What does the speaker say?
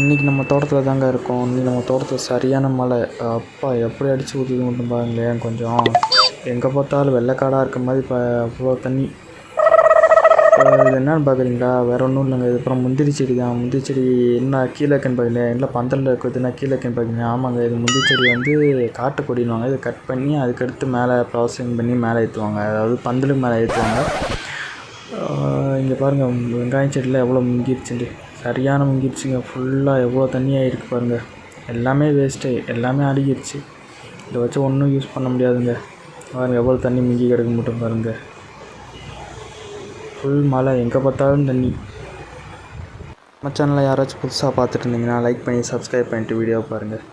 இன்றைக்கி நம்ம தோட்டத்தில் தாங்க இருக்கோம். இன்றைக்கி நம்ம தோட்டத்தில் சரியான மழை. அப்பா எப்படி அடித்து ஊற்றுது மட்டும் பாருங்களேன். கொஞ்சம் எங்கே பார்த்தாலும் வெள்ளைக்காடாக இருக்க மாதிரி இப்போ அவ்வளோ தண்ணி. இது என்னென்னு பார்க்குறீங்களா? வேறு ஒன்றும் இல்லைங்க. இது அப்புறம் முந்திரி செடி தான். முந்திரி செடி என்ன கீழே இருக்குன்னு பார்க்குறீங்க, இல்லை பந்தலில் இருக்குதுன்னா கீழே இருக்குன்னு பார்க்குறீங்க. ஆமாங்க, இது முந்திரி செடி வந்து காட்டுக்கொடினுவாங்க. இதை கட் பண்ணி அதுக்கடுத்து மேலே ப்ராசஸிங் பண்ணி மேலே ஏற்றுவாங்க, அதாவது பந்தலுக்கு மேலே ஏற்றுவாங்க. இங்கே பாருங்கள், வெங்காயம் செடியில் எவ்வளோ முங்கிடுச்சுட்டு, சரியான முங்கிடுச்சுங்க. ஃபுல்லாக எவ்வளோ தண்ணி ஆகிருக்கு பாருங்கள். எல்லாமே வேஸ்ட்டு, எல்லாமே அழுகிடுச்சு. இதை வச்சு ஒன்றும் யூஸ் பண்ண முடியாதுங்க. பாருங்கள் எவ்வளோ தண்ணி முங்கி கிடக்கு மட்டும் பாருங்கள். ஃபுல் மழை, எங்கே பார்த்தாலும் தண்ணி. நம்ம சேனலில் யாராச்சும் புதுசாக பார்த்துட்டு இருந்தீங்கன்னா லைக் பண்ணி சப்ஸ்கிரைப் பண்ணிட்டு வீடியோ பாருங்கள்.